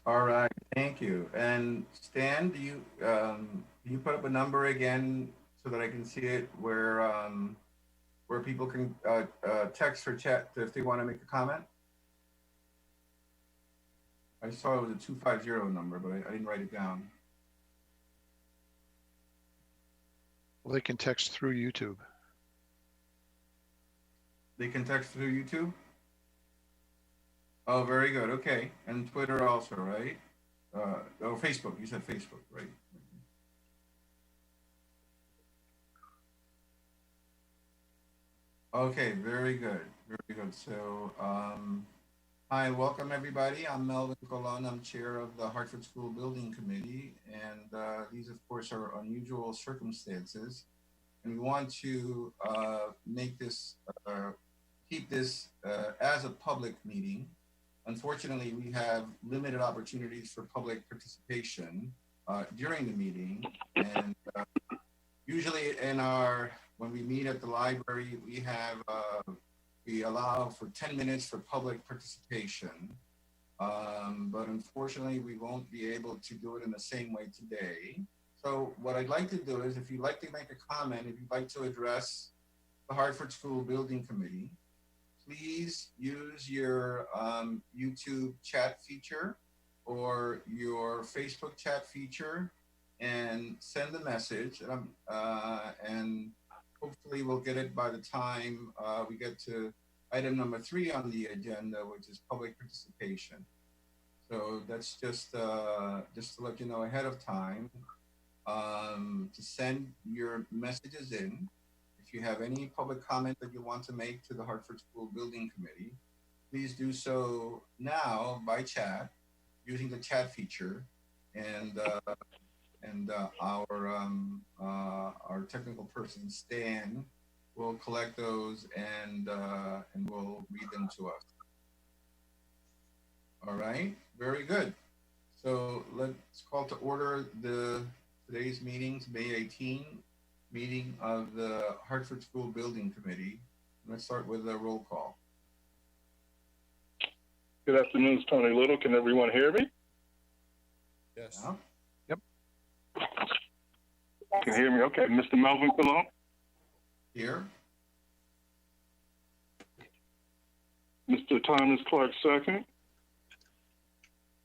All right, thank you. And Stan, do you put up a number again so that I can see it where people can text or chat if they want to make a comment? I saw it was a 250 number, but I didn't write it down. Well, they can text through YouTube. They can text through YouTube? Oh, very good. Okay. And Twitter also, right? Oh, Facebook. You said Facebook, right? Okay, very good. Very good. So, hi, welcome everybody. I'm Melvin Colon. I'm chair of the Hartford School Building Committee. And these, of course, are unusual circumstances. And we want to make this, keep this as a public meeting. Unfortunately, we have limited opportunities for public participation during the meeting. And usually when we meet at the library, we allow for 10 minutes for public participation. But unfortunately, we won't be able to do it in the same way today. So what I'd like to do is, if you'd like to make a comment, if you'd like to address the Hartford School Building Committee, please use your YouTube chat feature or your Facebook chat feature and send the message. And hopefully we'll get it by the time we get to item number 3 on the agenda, which is public participation. So that's just to let you know ahead of time to send your messages in. If you have any public comment that you want to make to the Hartford School Building Committee, please do so now by chat using the chat feature, and our technical person Stan will collect those and will read them to us. All right, very good. So let's call to order today's meetings, May 18 meeting of the Hartford School Building Committee. Let's start with a roll call. Good afternoon, it's Tony Little. Can everyone hear me? Yes. Yeah. Yep. Can hear me? Okay. Mr. Melvin Colon? Here. Mr. Thomas Clark II?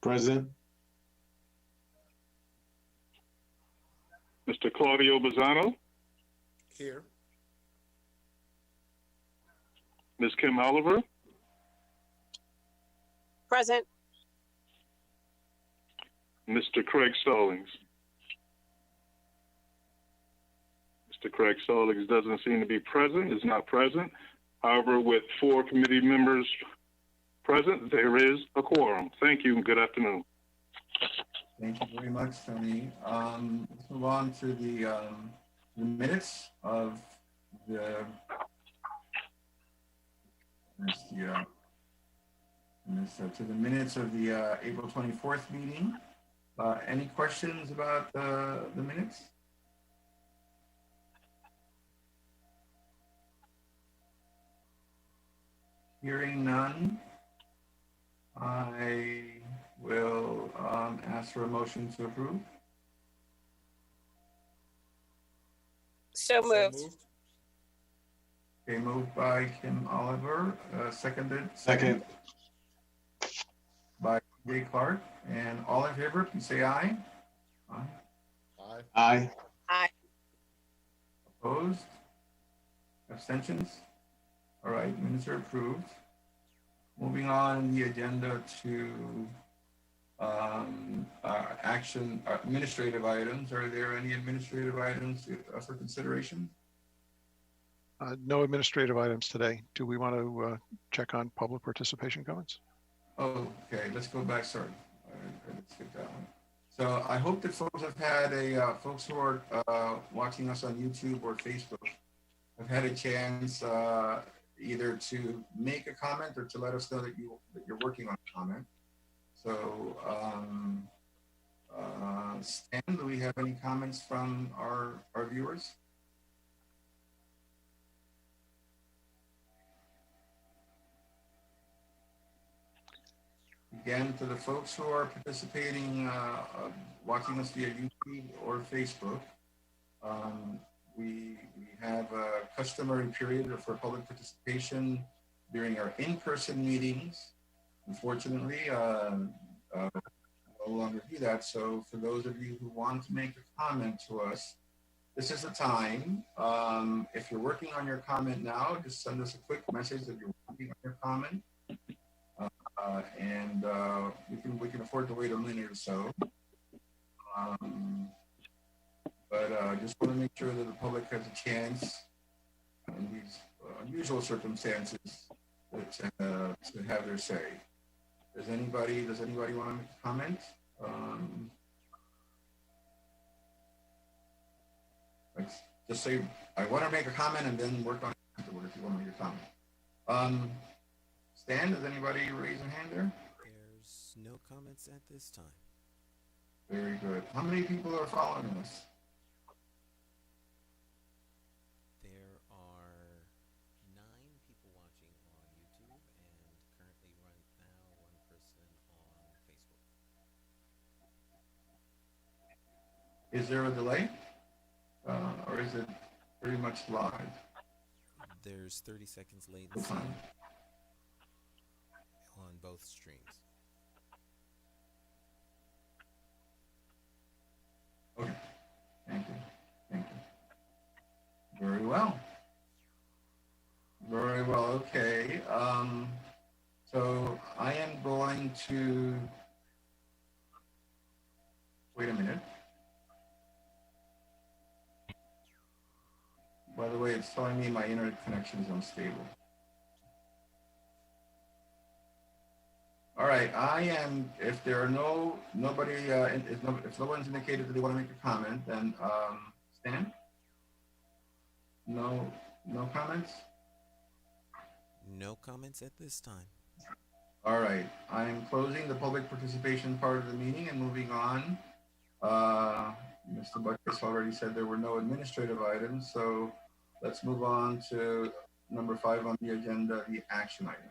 Present. Mr. Claudio Bazzano? Here. Ms. Kim Oliver? Present. Mr. Craig Stallings? Mr. Craig Stallings doesn't seem to be present, is not present. However, with 4 committee members present, there is a quorum. Thank you and good afternoon. Thank you very much, Tony. Let's move on to the minutes of the April 24th meeting. Any questions about the minutes? Hearing none, I will ask for a motion to approve. So moved. Okay, moved by Kim Oliver, seconded Second. by Jay Clark. And all in favor, please say aye. Aye. Aye. Aye. Aye. Opposed? Abstentions? All right, minutes are approved. Moving on the agenda to administrative items. Are there any administrative items for consideration? No administrative items today. Do we want to check on public participation comments? Oh, okay, let's go back, sorry. Let's skip that one. So I hope that folks have had folks who are watching us on YouTube or Facebook have had a chance either to make a comment or to let us know that you're working on a comment. So Stan, do we have any comments from our viewers? again, to the folks who are participating, watching us via YouTube or Facebook, we have a customary period for public participation during our in-person meetings. Unfortunately, no longer do that. So for those of you who want to make a comment to us, this is the time. If you're working on your comment now, just send us a quick message that you're working on your comment. And we can afford to wait a minute or so. But just want to make sure that the public has a chance in these unusual circumstances to have their say. Does anybody want to make a comment? Let's just say, I want to make a comment and then work on it afterward if you want to make a comment. Stan, does anybody raise a hand there? There's no comments at this time. Very good. How many people are following us? There are 9 people watching on YouTube and currently right now 1 person on Facebook. Is there a delay? Or is it pretty much live? There's 30 seconds latency on both streams. Okay. Thank you. Thank you. Very well. Very well. Okay. So I am going to wait a minute. By the way, it's telling me my internet connection is unstable. All right, if there are if no one's indicated that they want to make a comment, then Stan? No comments? No comments at this time. All right, I'm closing the public participation part of the meeting and moving on. Mr. Buckus already said there were no administrative items, so let's move on to number 5 on the agenda, the action items.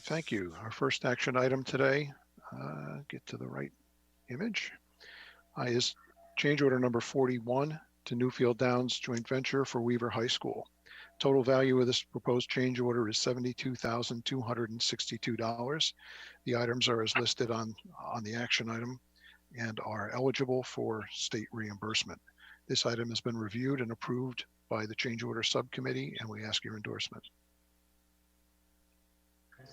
Thank you. Our first action item today, get to the right image, is change order number 41 to Newfield Downs joint venture for Weaver High School. Total value of this proposed change order is $72,262. The items are as listed on the action item and are eligible for state reimbursement. This item has been reviewed and approved by the change order subcommittee, and we ask your endorsement. Are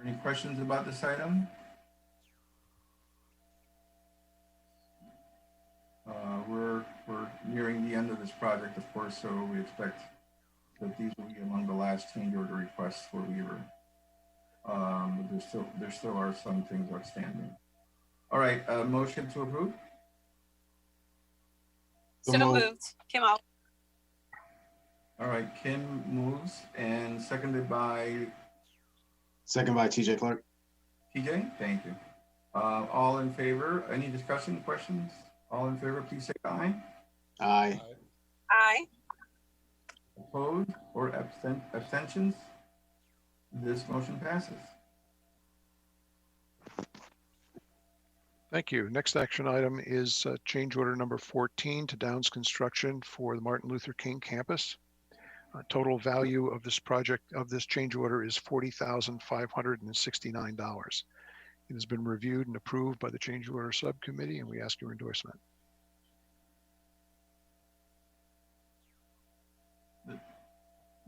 there any questions about this item? We're nearing the end of this project, of course, so we expect that these will be among the last change order requests for Weaver. But there still are some things outstanding. All right, motion to approve. So moved. Kim out. All right, Kim moves and seconded by Second by TJ Clark. TJ. Thank you. All in favor? Any discussion, questions? All in favor, please say aye. Aye. Aye. Opposed or abstentions? This motion passes. Thank you. Next action item is change order number 14 to Downs Construction for the Martin Luther King Campus. Total value of this project, of this change order, is $40,569. It has been reviewed and approved by the change order subcommittee, and we ask your endorsement.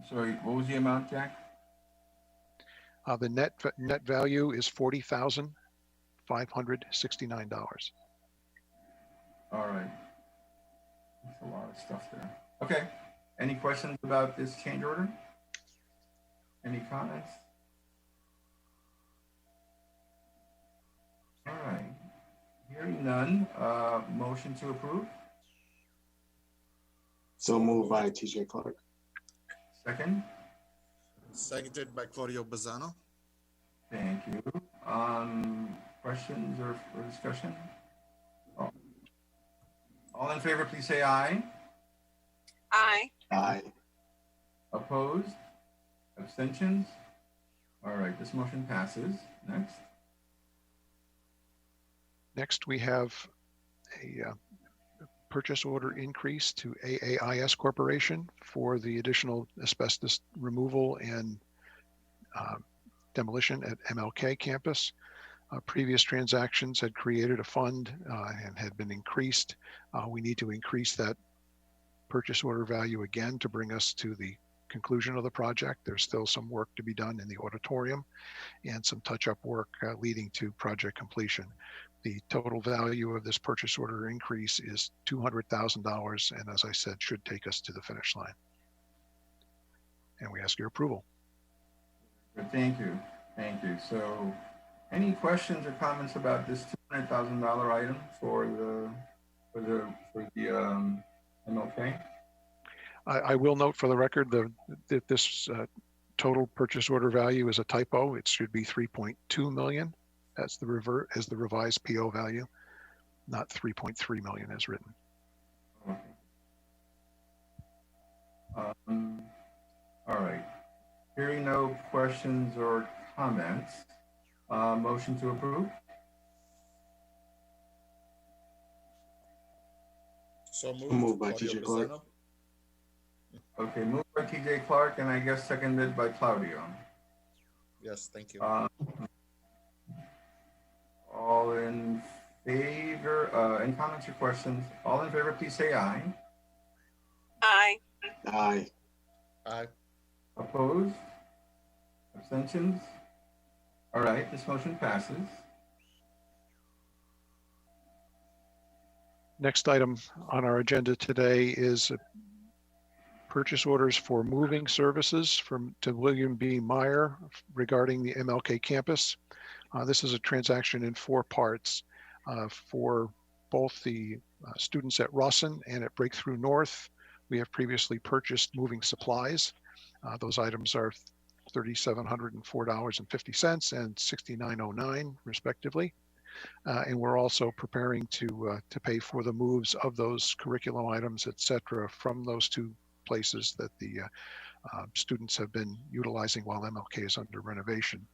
Sorry, what was the amount, Jack? The net value is $40,569. All right. That's a lot of stuff there. Okay. Any questions about this change order? Any comments? All right. Hearing none, motion to approve. So moved by TJ Clark. Second. Seconded by Claudio Bazzano. Thank you. Questions or discussion? All in favor, please say aye. Aye. Aye. Opposed? Abstentions? All right, this motion passes. Next. Next, we have a purchase order increase to AAIS Corporation for the additional asbestos removal and demolition at MLK Campus. Previous transactions had created a fund and had been increased. We need to increase that purchase order value again to bring us to the conclusion of the project. There's still some work to be done in the auditorium and some touch-up work leading to project completion. The total value of this purchase order increase is $200,000, and as I said, should take us to the finish line. And we ask your approval. Good, thank you. Thank you. So, any questions or comments about this $200,000 item for the MLK? I will note for the record that this total purchase order value is a typo. It should be 3.2 million. That's the revised PO value, not 3.3 million as written. Okay. All right. Hearing no questions or comments, motion to approve. So Moved by Claudio TJ Clark. Bazzano. Okay, moved by TJ Clark and I guess seconded by Claudio. Yes, thank you. All in favor, any comments or questions? All in favor, please say aye. Aye. Aye. Aye. Opposed? Abstentions? All right, this motion passes. Next item on our agenda today is purchase orders for moving services to William B. Meyer regarding the MLK campus. This is a transaction in 4 parts for both the students at Rawson and at Breakthrough North. We have previously purchased moving supplies. Those items are $3,704.50 and $69.09 respectively. And we're also preparing to pay for the moves of those curriculum items, et cetera, from those 2 places that the students have been utilizing while MLK is under renovation.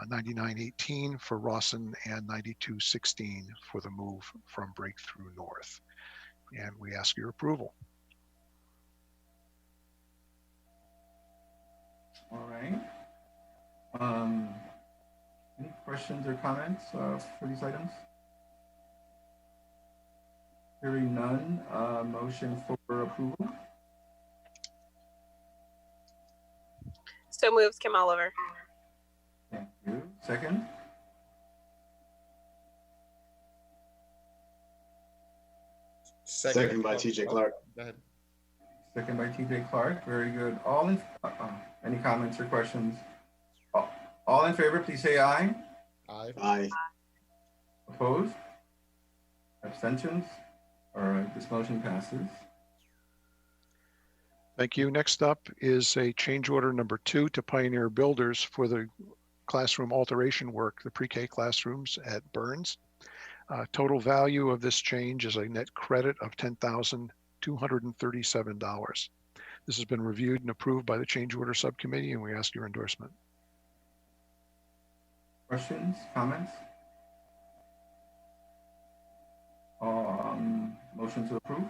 9918 for Rawson and 9216 for the move from Breakthrough North. And we ask your approval. All right. Any questions or comments for these items? Hearing none, motion for approval. So moved, Kim Oliver. Thank you. Second? Second by TJ Clark. Go ahead. Second by TJ Clark. Very good. All in, any comments or questions? All in favor, please say aye. Aye. Aye. Opposed? Abstentions? All right, this motion passes. Thank you. Next up is a change order number 2 to Pioneer Builders for the classroom alteration work, the pre-K classrooms at Burns. Total value of this change is a net credit of $10,237. This has been reviewed and approved by the change order subcommittee, and we ask your endorsement. Questions, comments? Motion to approve.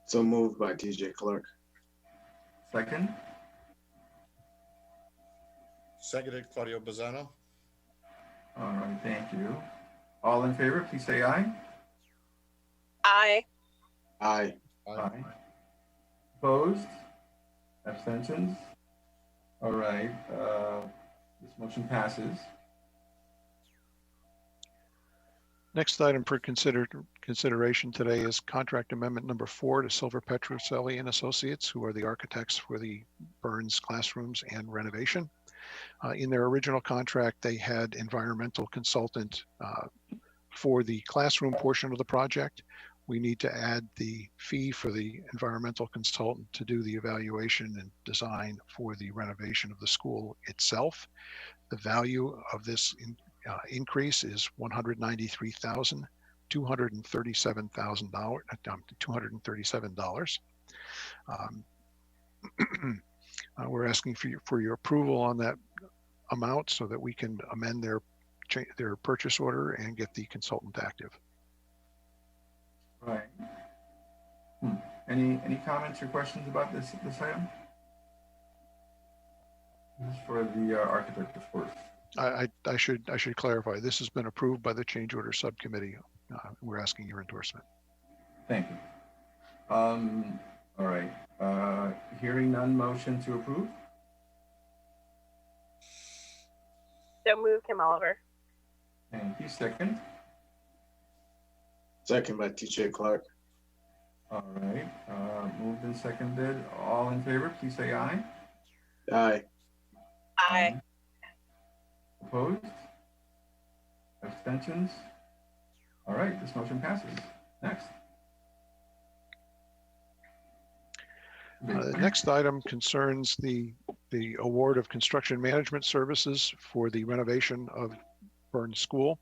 So moved by TJ Clark. Second. Seconded Claudio Bazzano. All right, thank you. All in favor, please say aye. Aye. Aye. Aye. Opposed? Abstentions? All right, this motion passes. Next item for consideration today is contract amendment number 4 to Silver Petrucelli and Associates, who are the architects for the Burns classrooms and renovation. In their original contract, they had environmental consultant for the classroom portion of the project. We need to add the fee for the environmental consultant to do the evaluation and design for the renovation of the school itself. The value of this increase is $293,237. We're asking for your approval on that amount so that we can amend their purchase order and get the consultant active. Right. Any comments or questions about this item? This is for the architect, of course. I should clarify. This has been approved by the change order subcommittee. We're asking your endorsement. Thank you. All right. Hearing none, motion to approve. So moved, Kim Oliver. Thank you. Second. Second by TJ Clark. All right. Moved and seconded. All in favor, please say aye. Aye. Aye. Opposed? Abstentions? All right, this motion passes. Next. The next item concerns the award of construction management services for the renovation of Burns School.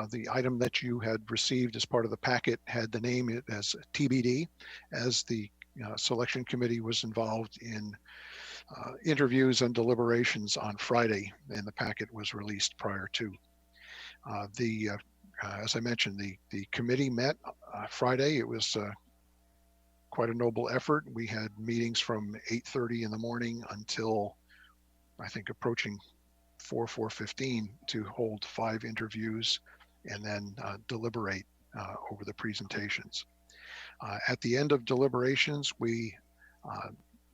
The item that you had received as part of the packet had the name as TBD, as the selection committee was involved in interviews and deliberations on Friday, and the packet was released prior to. As I mentioned, the committee met Friday. It was quite a noble effort. We had meetings from 8:30 in the morning until I think approaching 4:15 to hold 5 interviews and then deliberate over the presentations. At the end of deliberations, we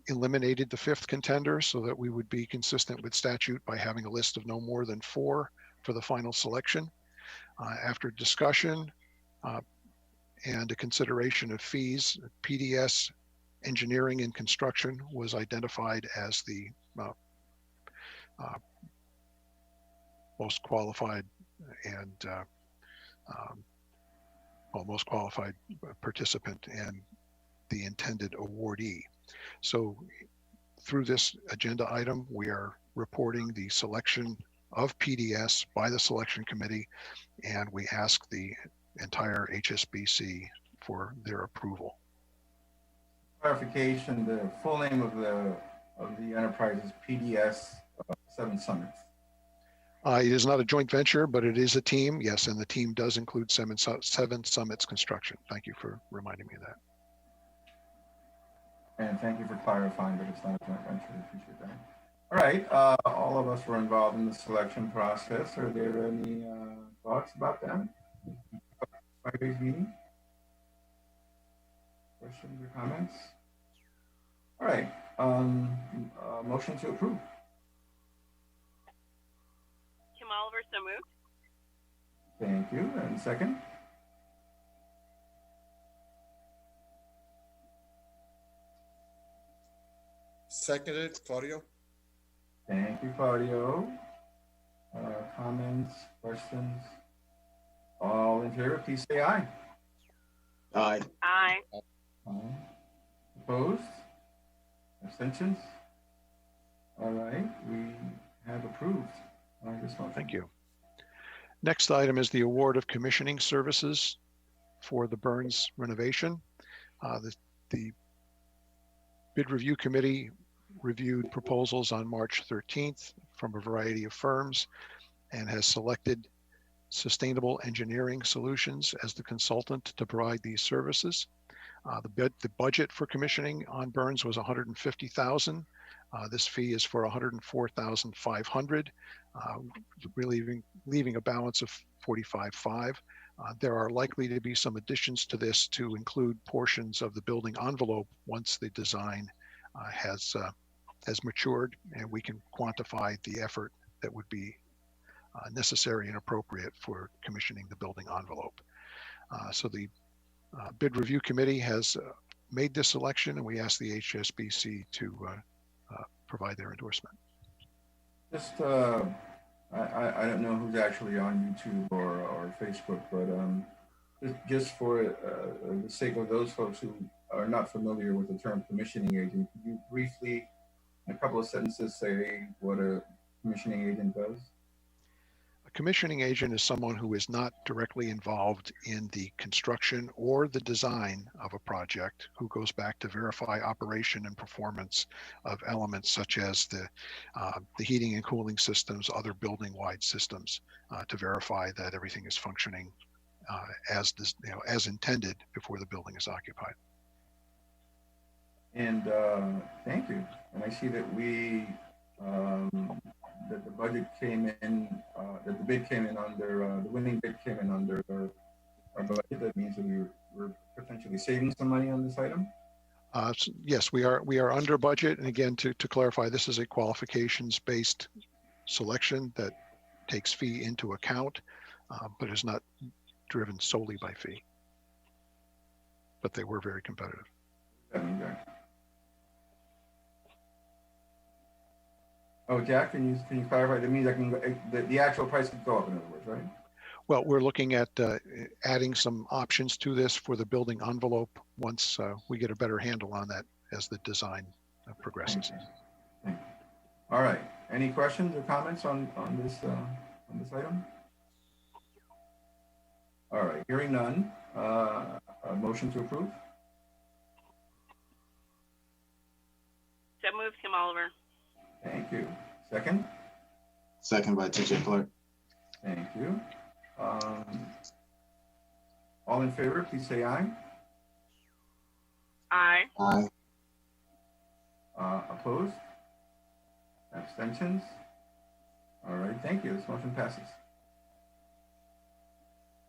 eliminated the 5th contender so that we would be consistent with statute by having a list of no more than 4 for the final selection. After discussion and a consideration of fees, PDS Engineering and Construction was identified as the most qualified and most qualified participant and the intended awardee. So through this agenda item, we are reporting the selection of PDS by the selection committee, and we ask the entire HSBC for their approval. Clarification, the full name of the enterprise is PDS 7 Summits. It is not a joint venture, but it is a team, yes, and the team does include 7 Summits Construction. Thank you for reminding me of that. And thank you for clarifying that it's not a joint venture. I appreciate that. All right, all of us were involved in the selection process. Are there any thoughts about that? Friday's meeting? Questions or comments? All right, motion to approve. Kim Oliver, so moved. Thank you. And second? Seconded, Claudio. Thank you, Claudio. Comments, questions? All in favor, please say aye. Aye. Aye. Aye. Opposed? Abstentions? All right, we have approved this motion. Thank you. Next item is the award of commissioning services for the Burns renovation. The bid review committee reviewed proposals on March 13th from a variety of firms and has selected Sustainable Engineering Solutions as the consultant to provide these services. The budget for commissioning on Burns was $150,000. This fee is for $104,500, really leaving a balance of $45,500. There are likely to be some additions to this to include portions of the building envelope once the design has matured and we can quantify the effort that would be necessary and appropriate for commissioning the building envelope. So the bid review committee has made this selection, and we ask the HSBC to provide their endorsement. Just, I don't know who's actually on YouTube or Facebook, but just for the sake of those folks who are not familiar with the term commissioning agent, could you briefly, in a couple of sentences, say what a commissioning agent does? A commissioning agent is someone who is not directly involved in the construction or the design of a project, who goes back to verify operation and performance of elements such as the heating and cooling systems, other building-wide systems, to verify that everything is functioning as intended before the building is occupied. And thank you. And I see that that the budget came in, that the bid came in under, the winning bid came in under our budget. That means that we're potentially saving some money on this item. Yes, we are under budget. And again, to clarify, this is a qualifications-based selection that takes fee into account, but is not driven solely by fee. But they were very competitive. That means that. Oh, Jack, can you clarify? That means the actual price could go up, in other words, right? Well, we're looking at adding some options to this for the building envelope once we get a better handle on that as the design progresses. Thank you. All right. Any questions or comments on this item? All right. Hearing none. A motion to approve. So moved, Kim Oliver. Thank you. Second? Second by TJ Clark. Thank you. All in favor, please say aye. Aye. Aye. Opposed? Abstentions? All right, thank you. This motion passes.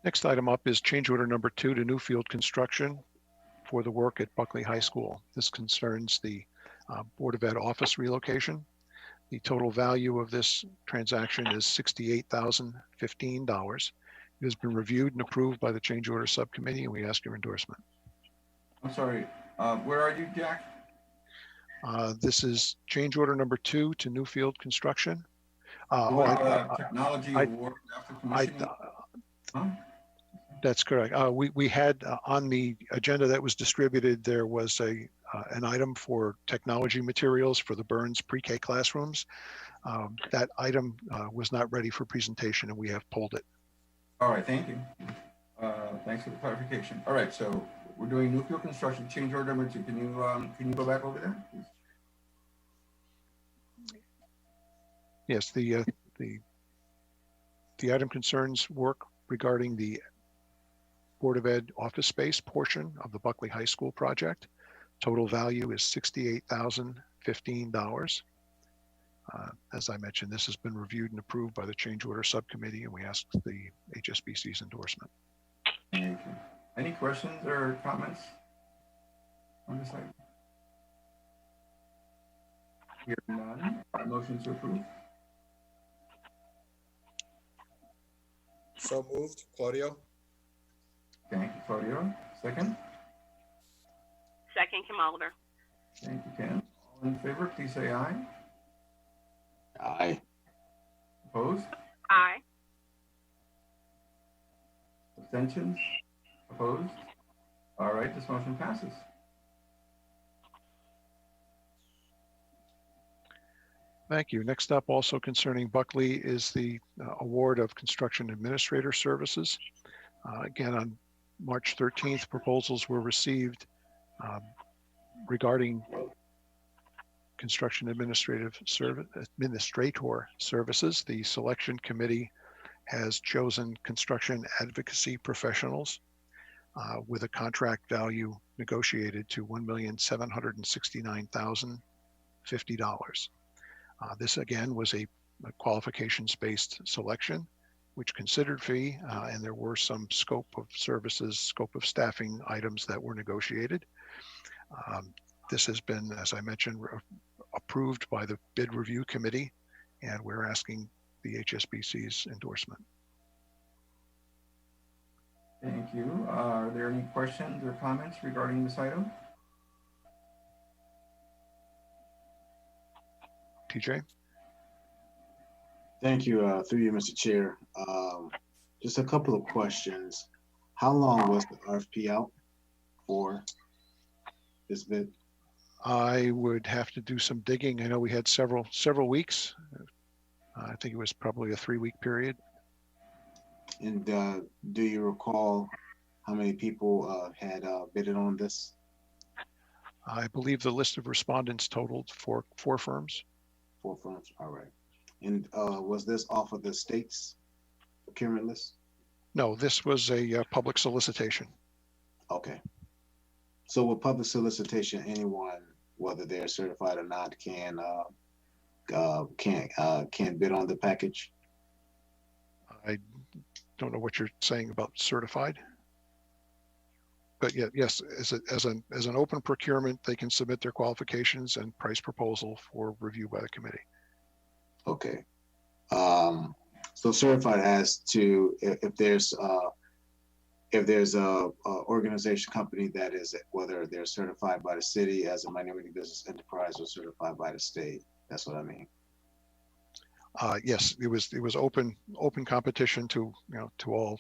Next item up is change order number 2 to Newfield Construction for the work at Buckley High School. This concerns the Board of Ed office relocation. The total value of this transaction is $68,015. It has been reviewed and approved by the change order subcommittee, and we ask your endorsement. I'm sorry, where are you, Jack? This is change order number 2 to Newfield Construction. Technology award after commissioning? Huh? That's correct. We had on the agenda that was distributed, there was an item for technology materials for the Burns pre-K classrooms. That item was not ready for presentation, and we have pulled it. All right, thank you. Thanks for the clarification. All right, so we're doing Newfield Construction change order number 2. Can you go back over there, please? Yes, the item concerns work regarding the Board of Ed office space portion of the Buckley High School project. Total value is $68,015. As I mentioned, this has been reviewed and approved by the change order subcommittee, and we ask the HSBC's endorsement. Thank you. Any questions or comments on this item? Hearing none, motion to approve. So moved, Claudio. Thank you, Claudio. Second? Second, Kim Oliver. Thank you, Ken. All in favor, please say aye. Aye. Opposed? Aye. Abstentions? Opposed? All right, this motion passes. Thank you. Next up, also concerning Buckley, is the award of construction administrator services. Again, on March 13th, proposals were received regarding construction administrator services. The selection committee has chosen construction advocacy professionals with a contract value negotiated to $1,769,050. This again was a qualifications-based selection, which considered fee, and there were some scope of services, scope of staffing items that were negotiated. This has been, as I mentioned, approved by the bid review committee, and we're asking the HSBC's endorsement. Thank you. Are there any questions or comments regarding this item? TJ? Thank you, through you, Mr. Chair. Just a couple of questions. How long was the RFP out for this bid? I would have to do some digging. I know we had several weeks. I think it was probably a 3-week period. And do you recall how many people had bidded on this? I believe the list of respondents totaled four firms. 4 firms. All right. And was this off of the state's procurement list? No, this was a public solicitation. Okay. So with public solicitation, anyone, whether they're certified or not, can bid on the package? I don't know what you're saying about certified. But yeah, yes, as an open procurement, they can submit their qualifications and price proposal for review by the committee. Okay. So certified as to if there's a organization company that is, whether they're certified by the city as a minority business enterprise or certified by the state. That's what I mean. Yes, it was open competition to all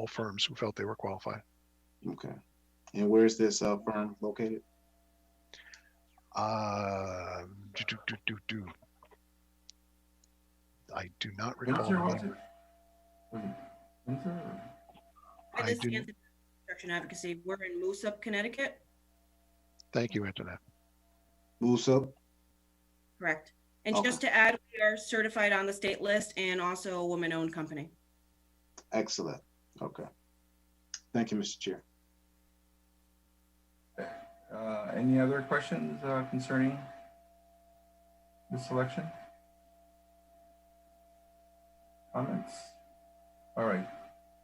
firms who felt they were qualified. Okay. And where is this firm located? I do not recall. Windsor, was it? Was it Windsor? I This do. is Construction Advocacy. We're in Moosup, Connecticut. Thank you, Antoinette. Moosup? Correct. And Okay. just to add, we are certified on the state list and also a woman-owned company. Excellent. Okay. Thank you, Mr. Chair. Any other questions concerning the selection? Comments? All right.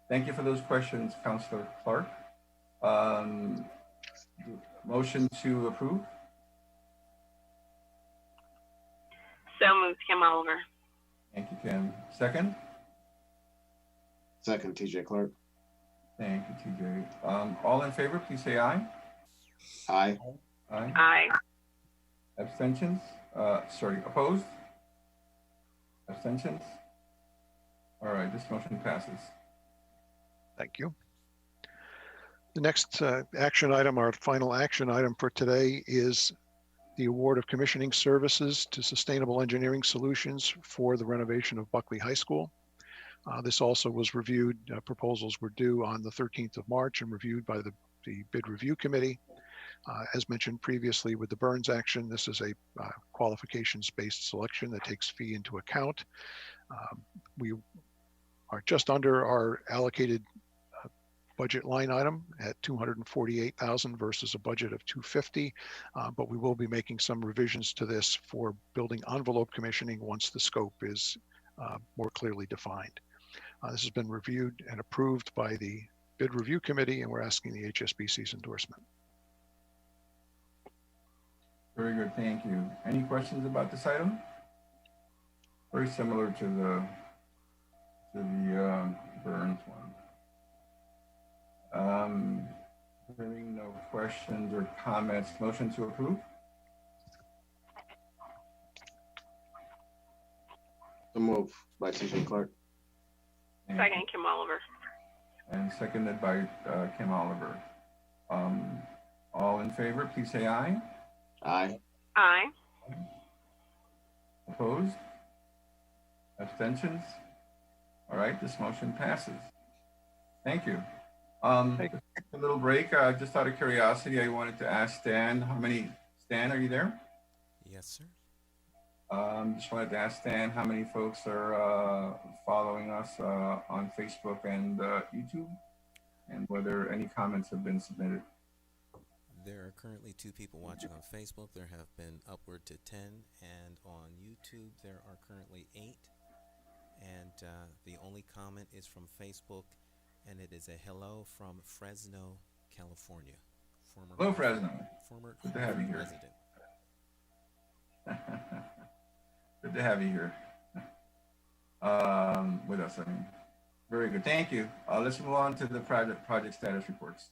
Thank you for those questions, Councilor Clark. Motion to approve? So moved, Kim Oliver. Thank you, Kim. Second? Second, TJ Clark. Thank you, TJ. All in favor, please say aye. Aye. Aye. Aye. Abstentions? Opposed? Abstentions? All right, this motion passes. Thank you. The next action item, our final action item for today, is the award of commissioning services to Sustainable Engineering Solutions for the renovation of Buckley High School. This also was reviewed. Proposals were due on the 13th of March and reviewed by the bid review committee. As mentioned previously with the Burns action, this is a qualifications-based selection that takes fee into account. We are just under our allocated budget line item at $248,000 versus a budget of $250, but we will be making some revisions to this for building envelope commissioning once the scope is more clearly defined. This has been reviewed and approved by the bid review committee, and we're asking the HSBC's endorsement. Very good, thank you. Any questions about this item? Very similar to the Burns one. Hearing no questions or comments, motion to approve? The move by TJ Clark. Second, Kim Oliver. And seconded by Kim Oliver. All in favor, please say aye. Aye. Aye. Opposed? Abstentions? All right, this motion passes. Thank you. Thank you. A little break. Just out of curiosity, I wanted to ask Stan, Stan, are you there? Yes, sir. Just wanted to ask Stan how many folks are following us on Facebook and YouTube, and whether any comments have been submitted. There are currently 2 people watching on Facebook. There have been upward to 10, and on YouTube there are currently 8. And the only comment is from Facebook, and it is a hello from Fresno, California. Hello, Fresno. Former Good to have you here. resident. Good to have you here with us. I mean, very good. Thank you. Let's move on to the project status reports.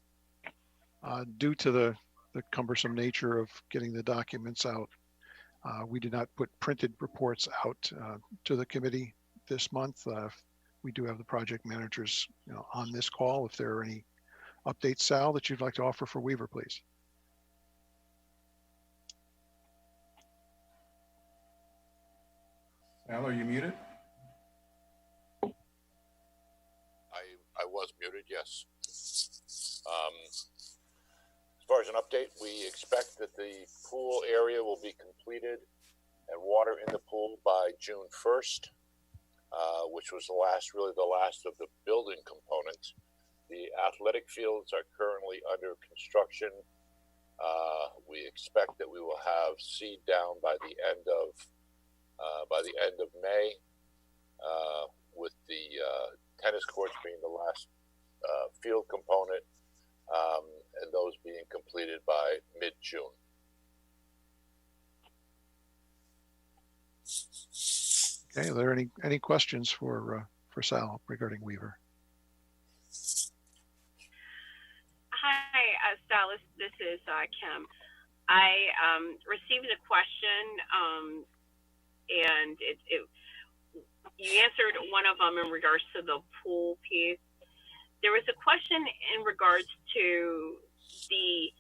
Due to the cumbersome nature of getting the documents out, we did not put printed reports out to the committee this month. We do have the project managers on this call. If there are any updates, Sal, that you'd like to offer for Weaver, please. Sal, are you muted? yes. As far as an update, we expect that the pool area will be completed and water in the pool by June 1st, which was really the last of the building components. The athletic fields are currently under construction. We expect that we will have seed down by the end of May, with the tennis courts being the last field component, and those being completed by mid-June. Okay, are there any questions for Sal regarding Weaver? Hi, Sal. This is Kim. I received a question, and you answered one of them in regards to the pool piece. There was a question in regards to the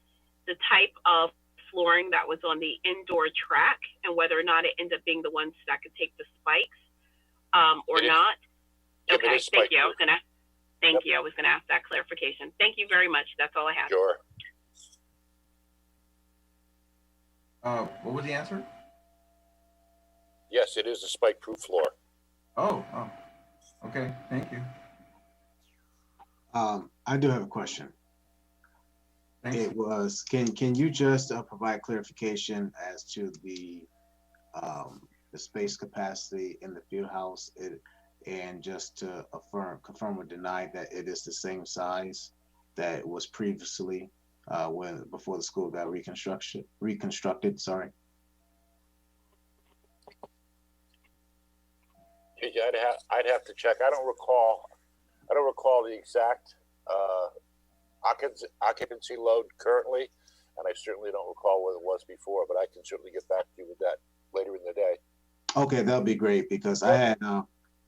type of flooring that was on the indoor track and whether or not it ended up being the ones that could take the spikes or not. Okay, thank you. I was gonna ask that clarification. Thank you very much. That's all I have. Sure. What was the answer? Yes, it is a spike-proof floor. Oh, okay. Thank you. I do have a question. Thanks. It was, can you just provide clarification as to the space capacity in the field house, and just to confirm or deny that it is the same size that it was previously before the school got reconstructed? Sorry. I'd have to check. I don't recall the exact occupancy load currently, and I certainly don't recall what it was before, but I can certainly get back to you with that later in the day. Okay, that'll be great, because I had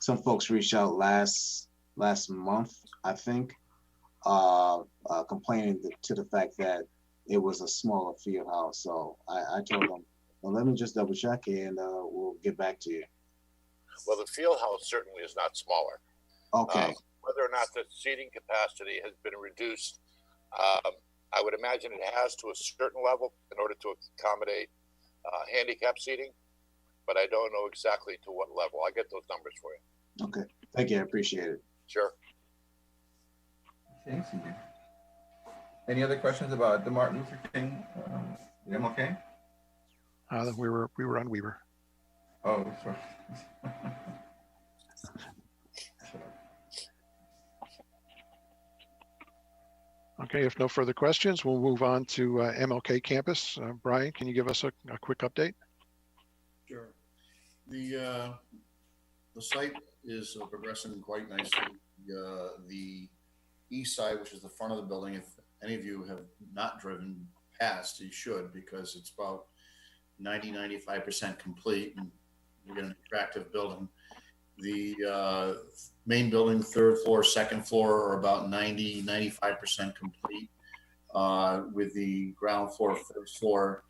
some folks reach out last month, I think, complaining to the fact that it was a smaller field house. So I told them, well, let me just double check, and we'll get back to you. Well, the field house certainly is not smaller. Okay. Whether or not the seating capacity has been reduced, I would imagine it has to a certain level in order to accommodate handicap seating, but I don't know exactly to what level. I'll get those numbers for you. Okay. Thank you. I appreciate it. Sure. Thanks, CJ. Any other questions about the Martin Luther King, the MLK? We were on Weaver. Oh, sorry. Okay, if no further questions, we'll move on to MLK Campus. Brian, can you give us a quick update? Sure. The site is progressing quite nicely. The east side, which is the front of the building, if any of you have not driven past, you should, because it's about 95% complete, and we get an attractive building. The main building, third floor, second floor are about 95% complete, with the ground floor, first floor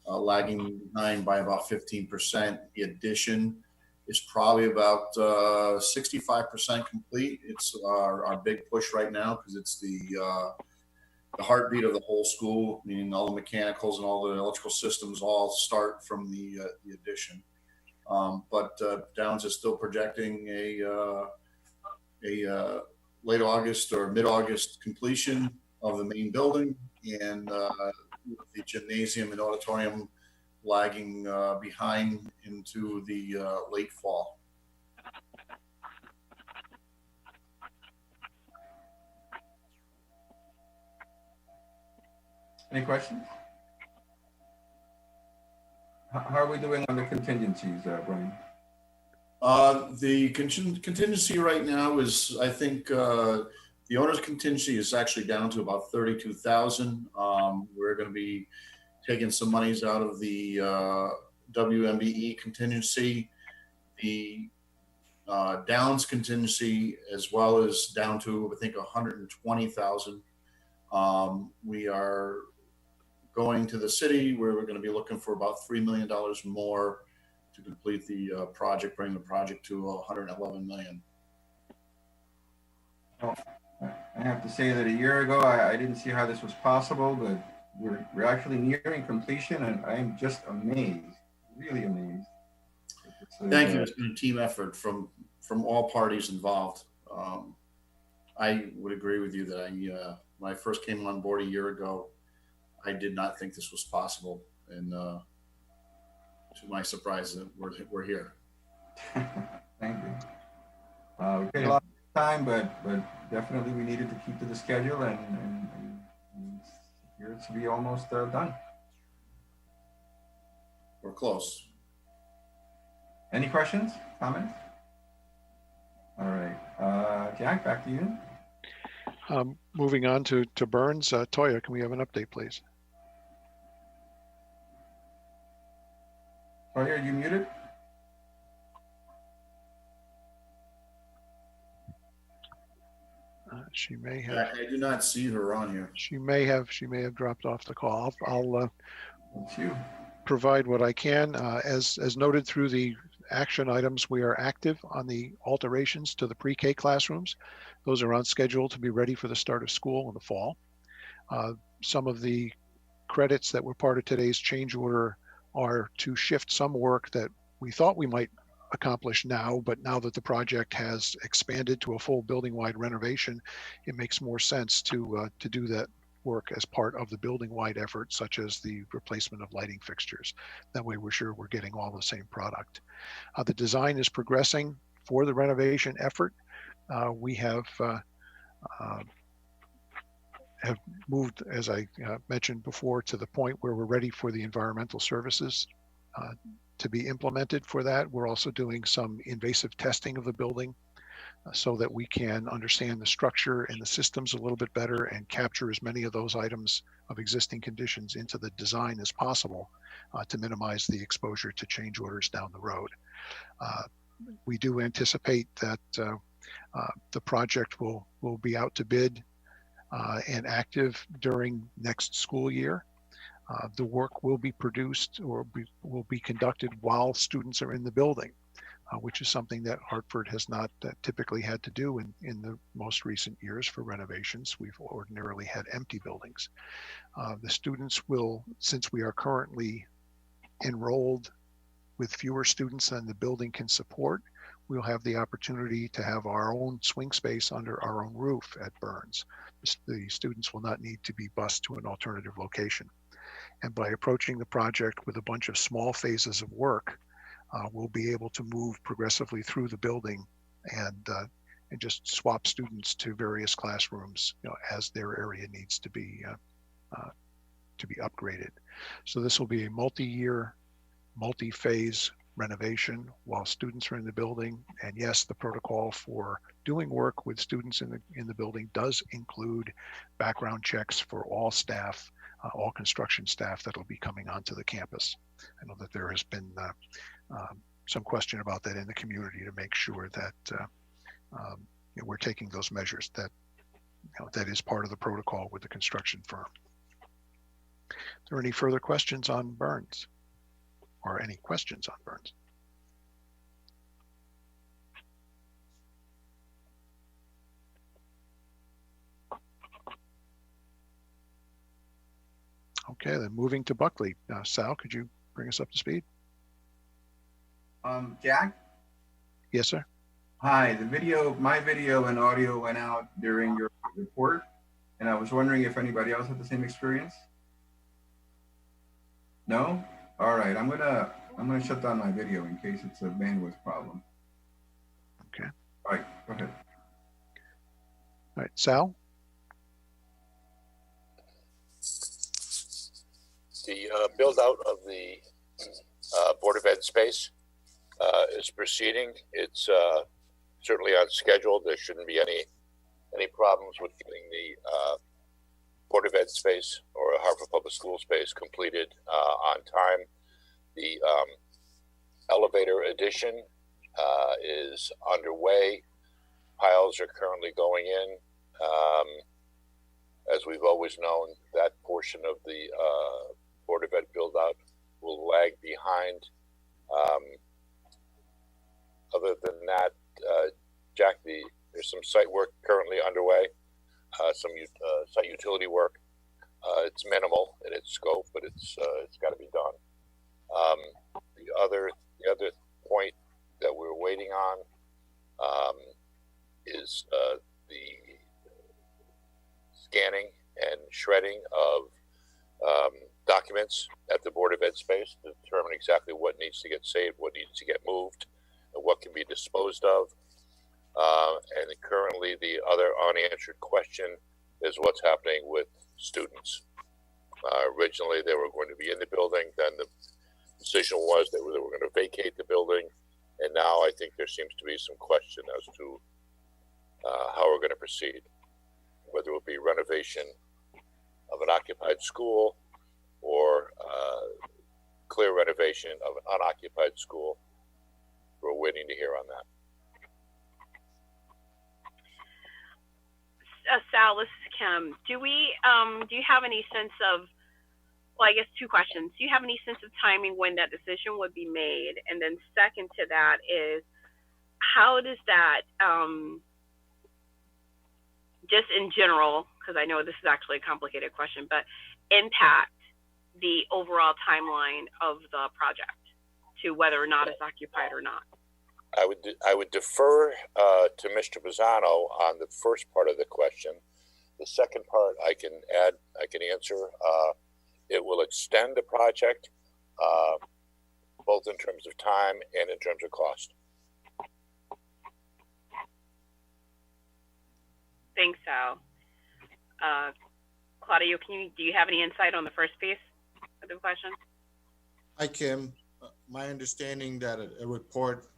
lagging behind by about 15%. The addition is probably about 65% complete. It's our big push right now, because it's the heartbeat of the whole school, meaning all the mechanicals and all the electrical systems all start from the addition. But Downs is still projecting a late August or mid-August completion of the main building, and the gymnasium and auditorium lagging behind into the late fall. Any questions? How are we doing on the contingencies, Brian? The contingency right now is, I think, the owner's contingency is actually down to about 32,000. We're going to be taking some monies out of the WMBE contingency. The Downs contingency as well is down to, I think, 120,000. We are going to the city where we're going to be looking for about $3 million more to complete the project, bring the project to 111 million. I have to say that a year ago, I didn't see how this was possible, but we're actually nearing completion, and I'm just amazed, really amazed. Thank you. It's been a team effort from all parties involved. I would agree with you that when I first came on board a year ago, I did not think this was possible, and to my surprise, we're here. Thank you. We take a lot of time, but definitely we needed to keep to the schedule, and here to be almost done. We're close. Any questions, comments? All right, Jack, back to you. Moving on to Burns. Toya, can we have an update, please? Toya, are you muted? She may have. I do not see her on here. She may have dropped off the call. I'll That's you. provide what I can. As noted through the action items, we are active on the alterations to the pre-K classrooms. Those are on schedule to be ready for the start of school in the fall. Some of the credits that were part of today's change order are to shift some work that we thought we might accomplish now, but now that the project has expanded to a full building-wide renovation, it makes more sense to do that work as part of the building-wide effort, such as the replacement of lighting fixtures. That way we're sure we're getting all the same product. The design is progressing for the renovation effort. We have moved, as I mentioned before, to the point where we're ready for the environmental services to be implemented for that. We're also doing some invasive testing of the building so that we can understand the structure and the systems a little bit better and capture as many of those items of existing conditions into the design as possible to minimize the exposure to change orders down the road. We do anticipate that the project will be out to bid and active during next school year. The work will be produced or will be conducted while students are in the building, which is something that Hartford has not typically had to do in the most recent years for renovations. We've ordinarily had empty buildings. The students will, since we are currently enrolled with fewer students than the building can support, we'll have the opportunity to have our own swing space under our own roof at Burns. The students will not need to be bused to an alternative location. And by approaching the project with a bunch of small phases of work, we'll be able to move progressively through the building and just swap students to various classrooms, as their area needs to be upgraded. So this will be a multi-year, multi-phase renovation while students are in the building. And yes, the protocol for doing work with students in the building does include background checks for all staff, all construction staff that will be coming onto the campus. I know that there has been some question about that in the community to make sure that we're taking those measures, that that is part of the protocol with the construction firm. Are there any further questions on Burns, or any questions on Burns? Okay, then moving to Buckley. Sal, could you bring us up to speed? Jack? Yes, sir. Hi, my video and audio went out during your report, and I was wondering if anybody else had the same experience. No? All right, I'm gonna shut down my video in case it's a bandwidth problem. Okay. All right, go ahead. All right, Sal? The build out of the Board of Ed space is proceeding. It's certainly on schedule. There shouldn't be any problems with getting the Board of Ed space or Hartford Public School space completed on time. The elevator addition is underway. Piles are currently going in. As we've always known, that portion of the Board of Ed build out will lag behind. Other than that, Jack, there's some site work currently underway site utility work. It's minimal in its scope, but it's got to be done. The other point that we're waiting on is the scanning and shredding of documents at the Board of Ed space to determine exactly what needs to get saved, what needs to get moved, and what can be disposed of. And currently, the other unanswered question is what's happening with students. Originally, they were going to be in the building. Then the decision was they were going to vacate the building. And now I think there seems to be some question as to how we're going to proceed, whether it will be renovation of an occupied school or clear renovation of an unoccupied school. We're waiting to hear on that. Sal, this is Kim. Do you have any sense of, well, I guess two questions. Do you have any sense of timing when that decision would be made? And then second to that is, how does that, just in general, because I know this is actually a complicated question, but impact the overall timeline of the project to whether or not it's occupied or not? I would defer to Mr. Pisano on the first part of the question. The second part I can answer. It will extend the project, both in terms of time and in terms of cost. Thanks, Sal. Claudio, do you have any insight on the first piece of the question? Hi, Kim. My understanding that a report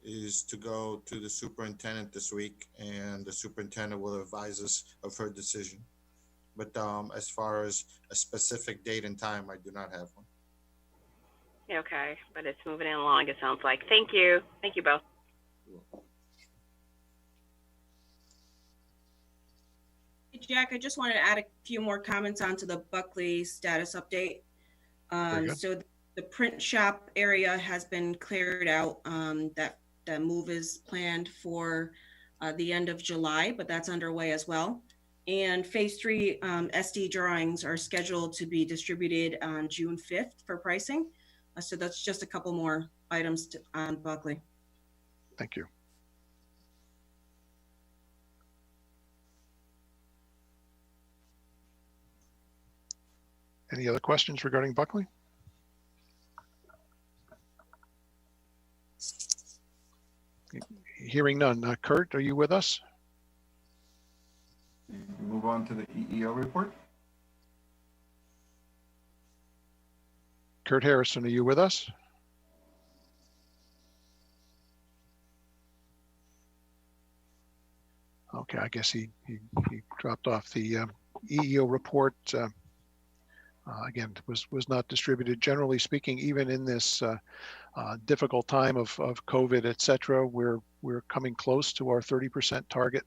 is to go to the superintendent this week, and the superintendent will advise us of her decision. But as far as a specific date and time, I do not have one. Okay, but it's moving along, it sounds like. Thank you. Thank you both. Hey, Jack, I just wanted to add a few more comments onto the Buckley status update. So the print shop area has been cleared out. That move is planned for the end of July, but that's underway as well. And phase 3 SD drawings are scheduled to be distributed on June 5th for pricing. So that's just a couple more items on Buckley. Thank you. Any other questions regarding Buckley? Hearing none. Kurt, are you with us? Move on to the EEO report. Kurt Harrison, are you with us? Okay, I guess he dropped off. The EEO report again was not distributed. Generally speaking, even in this difficult time of COVID, etc., we're coming close to our 30% target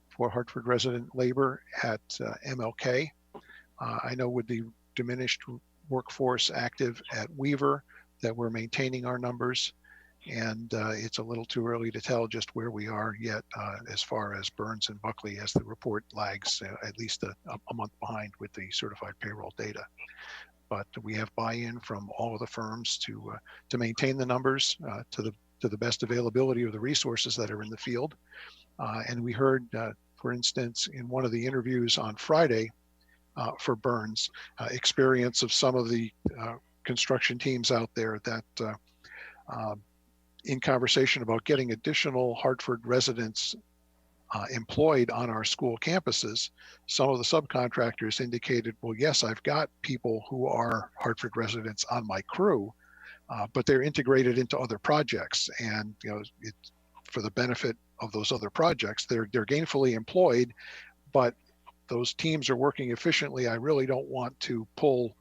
for Hartford resident labor at MLK. I know with the diminished workforce active at Weaver that we're maintaining our numbers, and it's a little too early to tell just where we are yet as far as Burns and Buckley, as the report lags at least a month behind with the certified payroll data. But we have buy-in from all of the firms to maintain the numbers to the best availability of the resources that are in the field. And we heard, for instance, in one of the interviews on Friday for Burns, experience of some of the construction teams out there that in conversation about getting additional Hartford residents employed on our school campuses, some of the subcontractors indicated, well, yes, I've got people who are Hartford residents on my crew, but they're integrated into other projects. And it's for the benefit of those other projects, they're gainfully employed, but those teams are working efficiently. I really don't want to pull,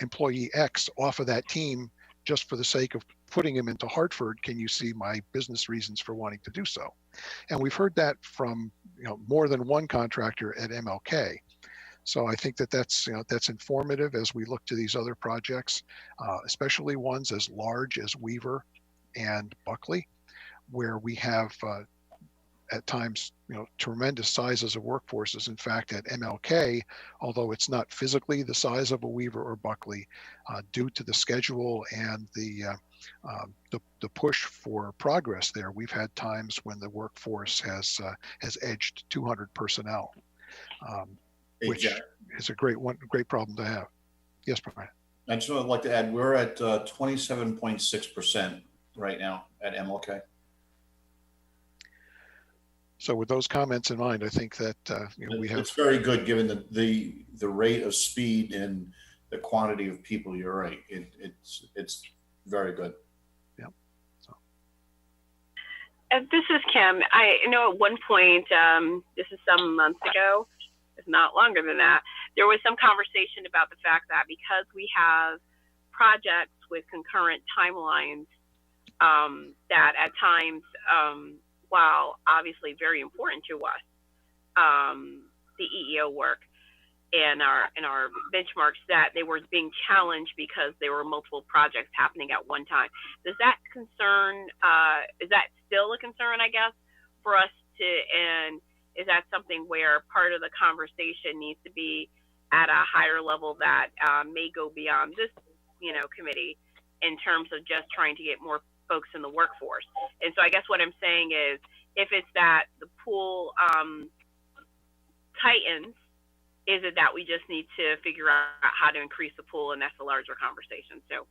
employee X off of that team just for the sake of putting him into Hartford. Can you see my business reasons for wanting to do so? And we've heard that from more than one contractor at MLK. So I think that's informative as we look to these other projects, especially ones as large as Weaver and Buckley, where we have at times, tremendous sizes of workforces. In fact, at MLK, although it's not physically the size of a Weaver or Buckley, due to the schedule and the push for progress there, we've had times when the workforce has edged 200 personnel, which is a great problem to have. Yes, Brian. I just would like to add, we're at 27.6% right now at MLK. So with those comments in mind, I think that we have. It's very good given the rate of speed and the quantity of people. You're right. It's very good. Yeah. So. This is Kim. I know at one point, this is some months ago, if not longer than that, there was some conversation about the fact that because we have projects with concurrent timelines, that at times, while obviously very important to us, the EEO work and our benchmarks, that they were being challenged because there were multiple projects happening at one time. Does that concern, is that still a concern, I guess, for us to, and is that something where part of the conversation needs to be at a higher level that may go beyond this, committee in terms of just trying to get more folks in the workforce? And so I guess what I'm saying is, if it's that the pool tightens, is it that we just need to figure out how to increase the pool, and that's a larger conversation? So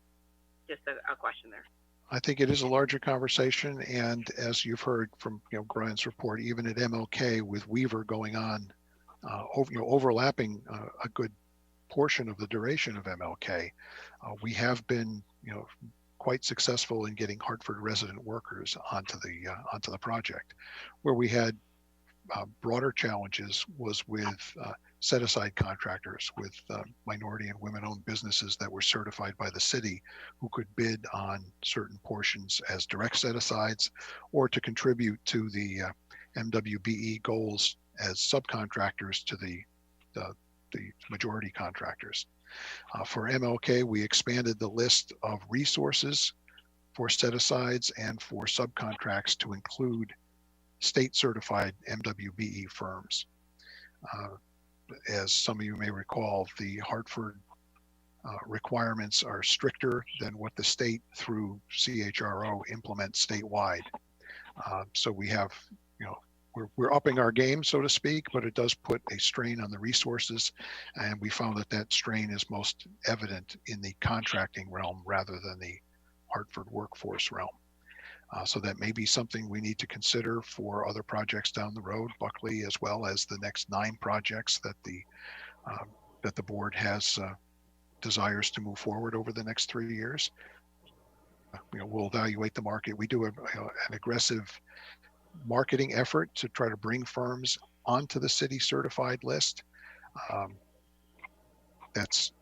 just a question there. I think it is a larger conversation, and as you've heard from Brian's report, even at MLK with Weaver going on, overlapping a good portion of the duration of MLK, we have been quite successful in getting Hartford resident workers onto the project. Where we had broader challenges was with set-aside contractors, with minority and women-owned businesses that were certified by the city, who could bid on certain portions as direct set-asides or to contribute to the MWBE goals as subcontractors to the majority contractors. For MLK, we expanded the list of resources for set-asides and for subcontracts to include state-certified MWBE firms. As some of you may recall, the Hartford requirements are stricter than what the state through CHRO implements statewide. So we have, we're upping our game, so to speak, but it does put a strain on the resources, and we found that strain is most evident in the contracting realm rather than the Hartford workforce realm. So that may be something we need to consider for other projects down the road, Buckley, as well as the next 9 projects that the board has desires to move forward over the next 3 years. We'll evaluate the market. We do an aggressive marketing effort to try to bring firms onto the city certified list. That's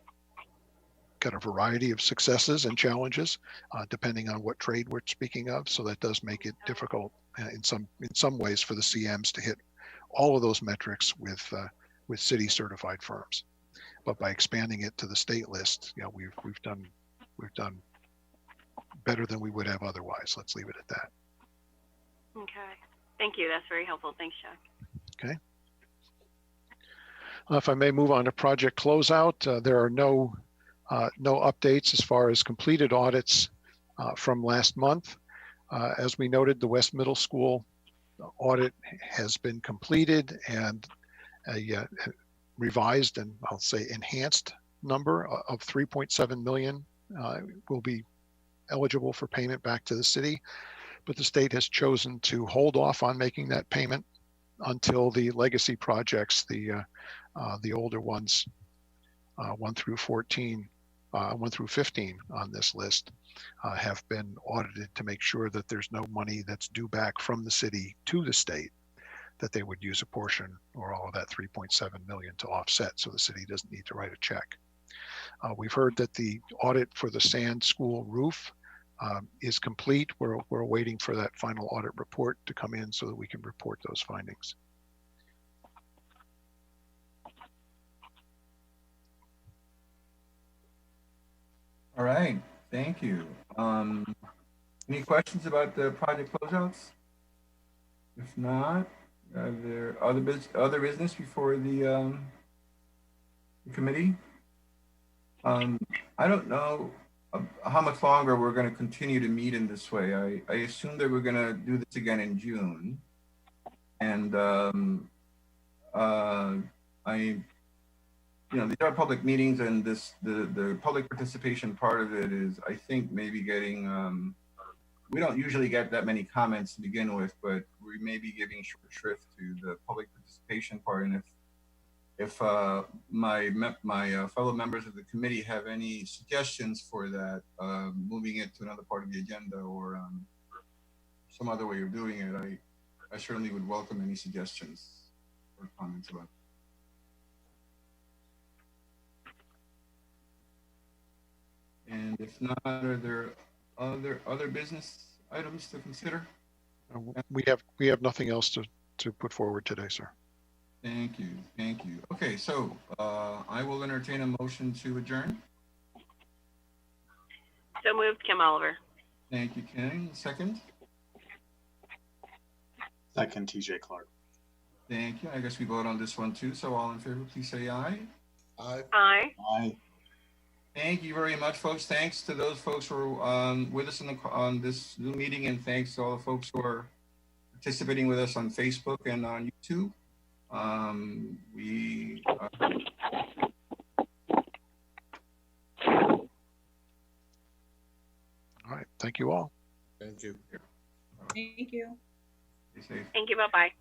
got a variety of successes and challenges depending on what trade we're speaking of. So that does make it difficult in some ways for the CMs to hit all of those metrics with city certified firms. But by expanding it to the state list, we've done better than we would have otherwise. Let's leave it at that. Okay. Thank you. That's very helpful. Thanks, Chuck. Okay. If I may move on to project closeout, there are no updates as far as completed audits from last month. As we noted, the West Middle School audit has been completed, and a revised and I'll say enhanced number of 3.7 million will be eligible for payment back to the city. But the state has chosen to hold off on making that payment until the legacy projects, the older ones, 1 through 15 on this list, have been audited to make sure that there's no money that's due back from the city to the state, that they would use a portion or all of that 3.7 million to offset, so the city doesn't need to write a check. We've heard that the audit for the Sand School roof is complete. We're waiting for that final audit report to come in so that we can report those findings. All right, thank you. Any questions about the project closeouts? If not, are there other business before the committee? I don't know how much longer we're going to continue to meet in this way. I assume that we're going to do this again in June. And these are public meetings, and the public participation part of it is, I think, maybe getting, we don't usually get that many comments to begin with, but we may be giving short shrift to the public participation part. And if my fellow members of the committee have any suggestions for that, moving it to another part of the agenda or some other way of doing it, I certainly would welcome any suggestions or comments about it. And if not, are there other business items to consider? We have nothing else to put forward today, sir. Thank you. Okay, so I will entertain a motion to adjourn. So moved, Kim Oliver. Thank you, Ken. Second. Second, TJ Clark. Thank you. I guess we vote on this one too. So all in favor, please say aye. Aye. Aye. Aye. Thank you very much, folks. Thanks to those folks who are with us on this Zoom meeting, and thanks to all the folks who are participating with us on Facebook and on YouTube. All right. Thank you all. Thank you. Thank you. Stay safe. Thank you. Bye-bye.